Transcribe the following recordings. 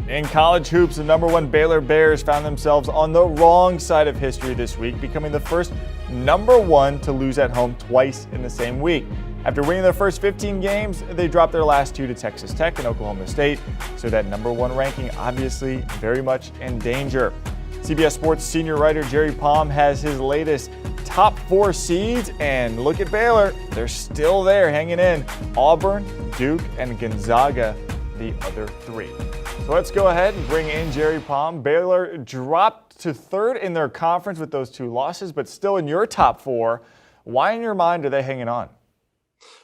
In college hoops, the number one Baylor Bears found themselves on the wrong side of history this week, becoming the first number one to lose at home twice in the same week. After winning their first 15 games, they dropped their last two to Texas Tech and Oklahoma State, so that number one ranking obviously very much in danger. CBS Sports senior writer Jerry Palm has his latest top four seeds, and look at Baylor. They're still there hanging in. Auburn, Duke, and Gonzaga, the other three. So let's go ahead and bring in Jerry Palm. Baylor dropped to third in their conference with those two losses, but still in your top four. Why in your mind are they hanging on?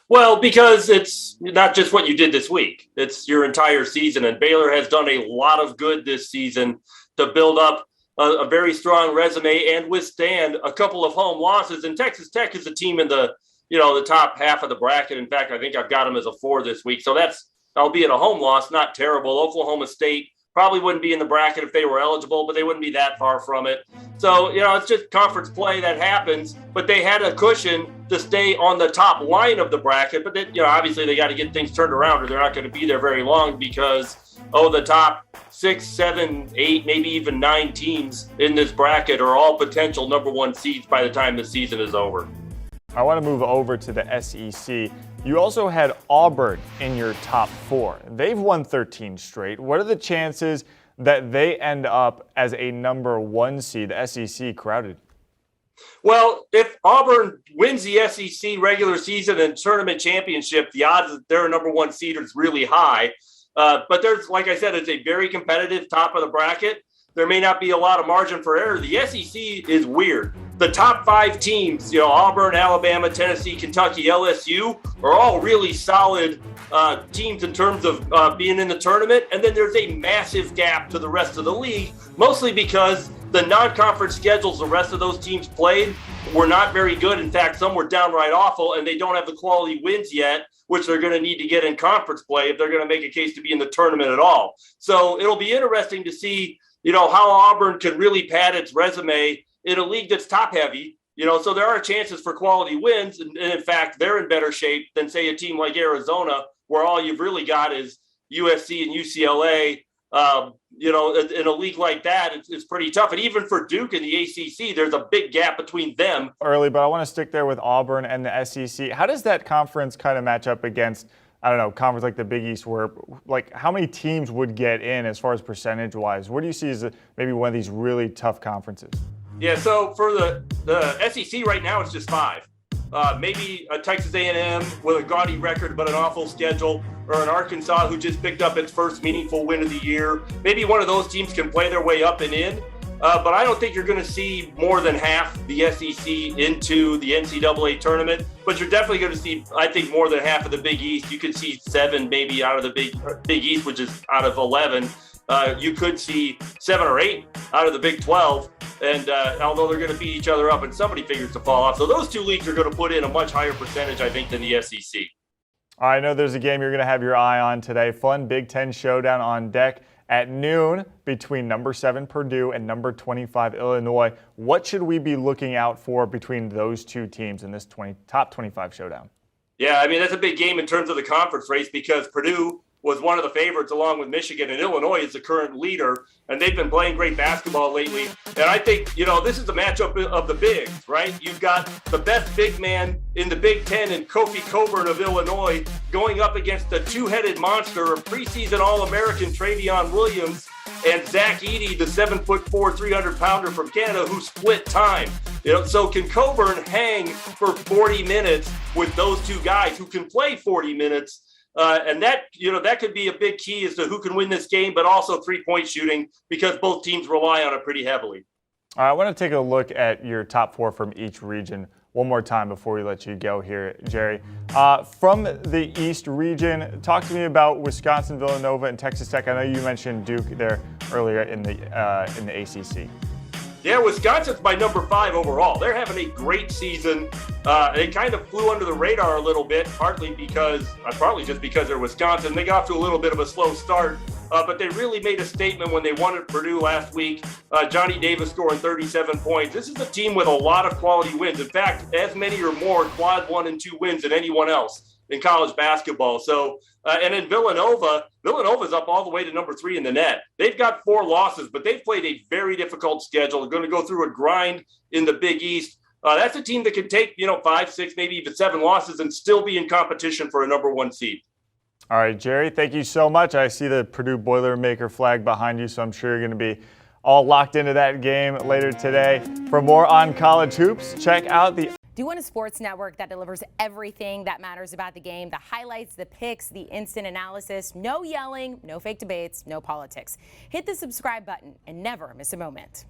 Well, because it's not just what you did this week. It's your entire season, and Baylor has done a lot of good this season to build up a very strong resume and withstand a couple of home losses. And Texas Tech is a team in the top half of the bracket. In fact, I think I've got them as a 4 this week. So that's, albeit a home loss, not terrible. Oklahoma State probably wouldn't be in the bracket if they were eligible, but they wouldn't be that far from it. So, it's just conference play that happens, but they had a cushion to stay on the top line of the bracket. But then, obviously they got to get things turned around or they're not going to be there very long because, the top 6, 7, 8, maybe even 9 teams in this bracket are all potential number one seeds by the time the season is over. I want to move over to the SEC. You also had Auburn in your top 4. They've won 13 straight. What are the chances that they end up as a number 1 seed, the SEC crowded? Well, if Auburn wins the SEC regular season and tournament championship, the odds that they're a number 1 seed is really high. But there's, like I said, it's a very competitive top of the bracket. There may not be a lot of margin for error. The SEC is weird. The top 5 teams, Auburn, Alabama, Tennessee, Kentucky, LSU, are all really solid teams in terms of being in the tournament. And then there's a massive gap to the rest of the league, mostly because the non-conference schedules the rest of those teams played were not very good. In fact, some were downright awful, and they don't have the quality wins yet, which they're going to need to get in conference play if they're going to make a case to be in the tournament at all. So it'll be interesting to see, how Auburn can really pad its resume in a league that's top heavy, so there are chances for quality wins. And in fact, they're in better shape than, say, a team like Arizona, where all you've really got is USC and UCLA. In a league like that, it's pretty tough. And even for Duke and the ACC, there's a big gap between them. Early, but I want to stick there with Auburn and the SEC. How does that conference kind of match up against, conference like the Big East, where, how many teams would get in as far as percentage-wise? What do you see as maybe one of these really tough conferences? Yeah, so for the SEC right now, it's just 5. Maybe a Texas A&M with a gaudy record but an awful schedule, or an Arkansas who just picked up its first meaningful win of the year. Maybe one of those teams can play their way up and in, but I don't think you're going to see more than half the SEC into the NCAA tournament. But you're definitely going to see, I think, more than half of the Big East. You could see 7 maybe out of the Big East, which is out of 11. You could see 7 or 8 out of the Big 12. And although they're going to beat each other up and somebody figures to fall off. So those 2 leagues are going to put in a much higher percentage, I think, than the SEC. I know there's a game you're going to have your eye on today. Fun Big Ten showdown on deck at noon between number 7 Purdue and number 25 Illinois. What should we be looking out for between those two teams in this top 25 showdown? Yeah, that's a big game in terms of the conference race because Purdue was one of the favorites along with Michigan, and Illinois is the current leader, and they've been playing great basketball lately. And I think, this is the matchup of the bigs, right? You've got the best big man in the Big Ten in Kofi Cockburn of Illinois going up against the 2-headed monster of preseason All-American Travion Williams and Zach Edey, the 7'4", 300-pounder from Canada who split time. So can Cockburn hang for 40 minutes with those two guys who can play 40 minutes? And that could be a big key as to who can win this game, but also 3-point shooting because both teams rely on it pretty heavily. All right, I want to take a look at your top 4 from each region one more time before we let you go here, Jerry. From the East region, talk to me about Wisconsin, Villanova, and Texas Tech. I know you mentioned Duke there earlier in the ACC. Yeah, Wisconsin's my number 5 overall. They're having a great season. They kind of flew under the radar a little bit, partly just because they're Wisconsin. They got off to a little bit of a slow start, but they really made a statement when they won at Purdue last week. Johnny Davis scoring 37 points. This is a team with a lot of quality wins. In fact, as many or more quad 1 and 2 wins than anyone else in college basketball. So, and then Villanova's up all the way to number 3 in the net. They've got 4 losses, but they've played a very difficult schedule. They're going to go through a grind in the Big East. That's a team that can take, 5, 6, maybe even 7 losses and still be in competition for a number 1 seed. All right, Jerry, thank you so much. I see the Purdue Boilermaker flag behind you, so I'm sure you're going to be all locked into that game later today. For more on college hoops, check out the Do you want a sports network that delivers everything that matters about the game? The highlights, the picks, the instant analysis, no yelling, no fake debates, no politics. Hit the subscribe button and never miss a moment.